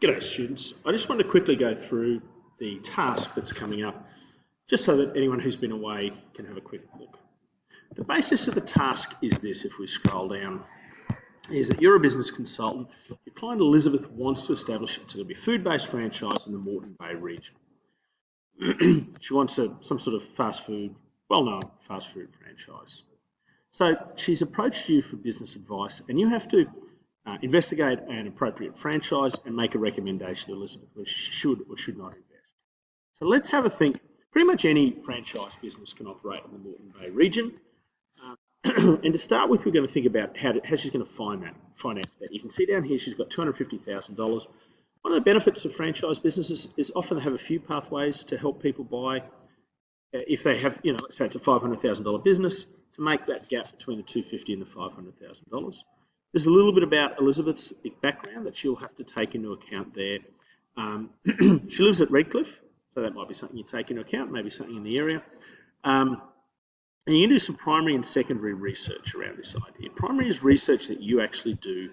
G'day students. I just want to quickly go through the task that's coming up, just so that anyone who's been away can have a quick look. The basis of the task is this, if we scroll down, is that you're a business consultant. Your client Elizabeth wants to establish it's going to be a food-based franchise in the Moreton Bay region. She wants some sort of fast food, well-known fast food franchise. So she's approached you for business advice, and you have to investigate an appropriate franchise and make a recommendation to Elizabeth where she should or should not invest. So let's have a think. Pretty much any franchise business can operate in the Moreton Bay region. And to start with, we're going to think about how she's going to finance that. You can see down here she's got $250,000. One of the benefits of franchise businesses is often they have a few pathways to help people buy. If they have, let's say it's a $500,000 business, to make that gap between the $250,000 and the $500,000. There's a little bit about Elizabeth's background that she'll have to take into account there. She lives at Redcliffe, so that might be something you take into account, maybe something in the area. And you can do some primary and secondary research around this idea. Primary is research that you actually do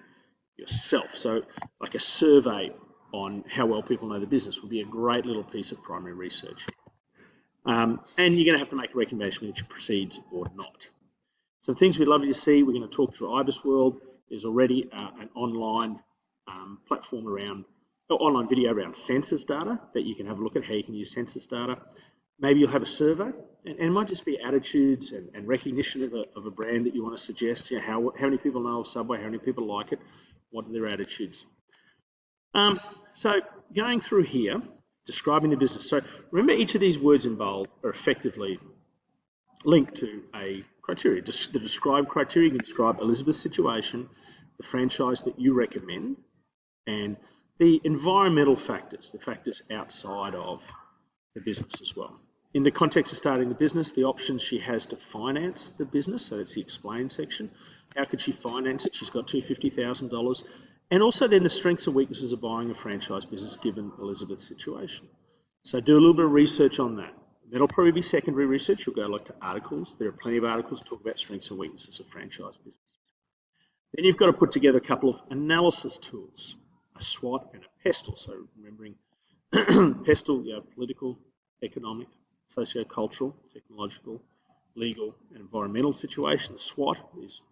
yourself. So like a survey on how well people know the business would be a great little piece of primary research. And you're going to have to make a recommendation whether you proceed or not. Some things we'd love you to see, we're going to talk through IBIS World. There's already an online platform around, online video around census data that you can have a look at how you can use census data. Maybe you'll have a survey, and it might just be attitudes and recognition of a brand that you want to suggest. How many people know of Subway? How many people like it? What are their attitudes? So going through here, describing the business. So remember, each of these words in bold are effectively linked to a criteria. The describe criteria can describe Elizabeth's situation, the franchise that you recommend, and the environmental factors, the factors outside of the business as well. In the context of starting the business, the options she has to finance the business, so that's the explain section. How could she finance it? She's got $250,000. And also then the strengths and weaknesses of buying a franchise business given Elizabeth's situation. So do a little bit of research on that. That'll probably be secondary research. You'll go to articles. There are plenty of articles to talk about strengths and weaknesses of franchise business. Then you've got to put together a couple of analysis tools, a SWOT and a PESTLE. So remembering PESTLE, political, economic, socio-cultural, technological, legal, and environmental situations. SWOT is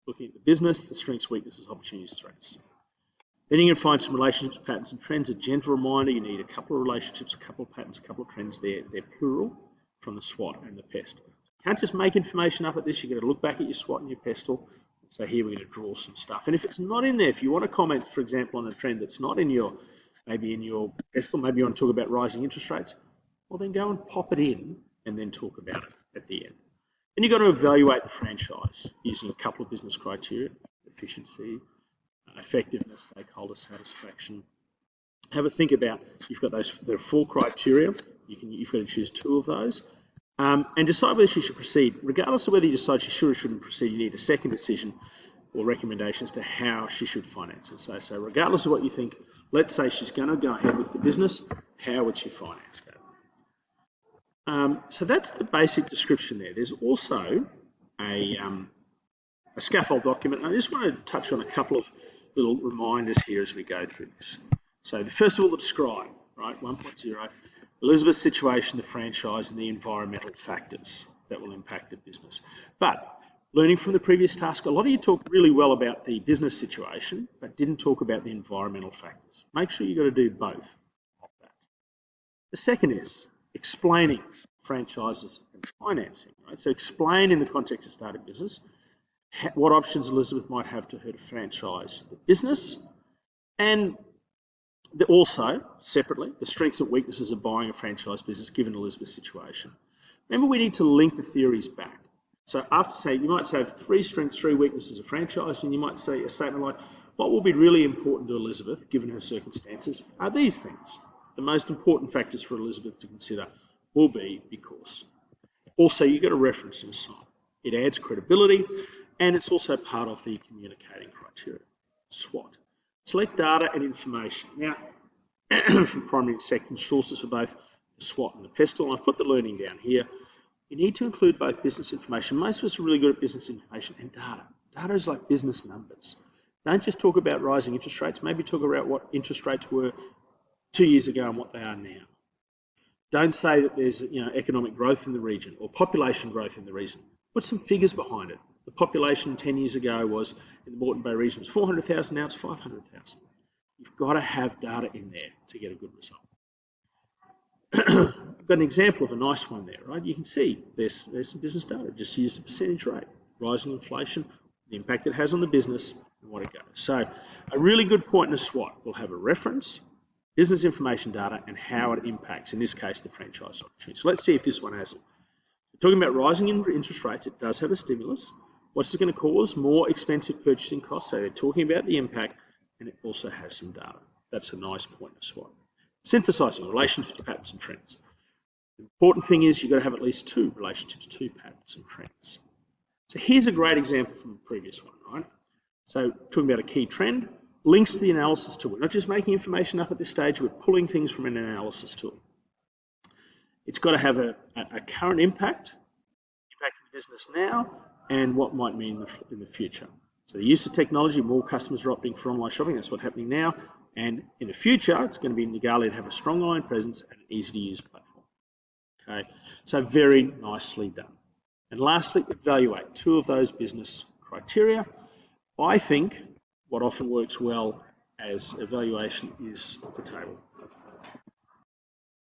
looking at the business, the strengths, weaknesses, opportunities, threats. Then you can find some relationships, patterns, and trends. A gentle reminder, you need a couple of relationships, a couple of patterns, a couple of trends. They're plural from the SWOT and the PESTLE. You can't just make information up at this. You've got to look back at your SWOT and your PESTLE. So here we're going to draw some stuff. And if it's not in there, if you want to comment, for example, on a trend that's not in your, maybe in your PESTLE, maybe you want to talk about rising interest rates, well then go and pop it in and then talk about it at the end. Then you've got to evaluate the franchise using a couple of business criteria: efficiency, effectiveness, stakeholder satisfaction. Have a think about, you've got those, there are 4 criteria, you've got to choose 2 of those, and decide whether she should proceed. Regardless of whether you decide she should or shouldn't proceed, you need a second decision or recommendations to how she should finance it. So regardless of what you think, let's say she's going to go ahead with the business, how would she finance that? So that's the basic description there. There's also a scaffold document, and I just want to touch on a couple of little reminders here as we go through this. So first of all, the describe, right, 1.0, Elizabeth's situation, the franchise, and the environmental factors that will impact the business. But learning from the previous task, a lot of you talked really well about the business situation, but didn't talk about the environmental factors. Make sure you've got to do both of that. The second is explaining franchises and financing, right? So explain in the context of starting business what options Elizabeth might have to her to franchise the business, and also, separately, the strengths and weaknesses of buying a franchise business given Elizabeth's situation. Remember, we need to link the theories back. So after, say, you might say 3 strengths, 3 weaknesses of franchise, and you might say a statement like, what will be really important to Elizabeth given her circumstances are these things. The most important factors for Elizabeth to consider will be because. Also, you've got to reference and cite. It adds credibility, and it's also part of the communicating criteria, SWOT. Select data and information. Now, from primary and secondary sources for both the SWOT and the PESTLE, and I've put the learning down here. You need to include both business information. Most of us are really good at business information and data. Data is like business numbers. Don't just talk about rising interest rates, maybe talk about what interest rates were 2 years ago and what they are now. Don't say that there's economic growth in the region or population growth in the region. Put some figures behind it. The population 10 years ago was, in the Moreton Bay region, was 400,000, now it's 500,000. You've got to have data in there to get a good result. I've got an example of a nice one there, right? You can see there's some business data. Just use the percentage rate, rising inflation, the impact it has on the business, and what it goes. So a really good point in a SWOT will have a reference, business information data, and how it impacts, in this case, the franchise opportunity. So let's see if this one has it. We're talking about rising interest rates. It does have a stimulus. What's it going to cause? More expensive purchasing costs. So they're talking about the impact, and it also has some data. That's a nice point in a SWOT. Synthesizing relationships, patterns, and trends. The important thing is you've got to have at least two relationships, two patterns and trends. So here's a great example from the previous one, right? So talking about a key trend, links to the analysis tool. We're not just making information up at this stage, we're pulling things from an analysis tool. It's got to have a current impact in the business now, and what might mean in the future. So the use of technology, more customers are opting for online shopping, that's what's happening now, and in the future, it's going to be in Negalia to have a strong online presence and an easy-to-use platform. Okay, so very nicely done. And lastly, evaluate two of those business criteria. I think what often works well as evaluation is the table.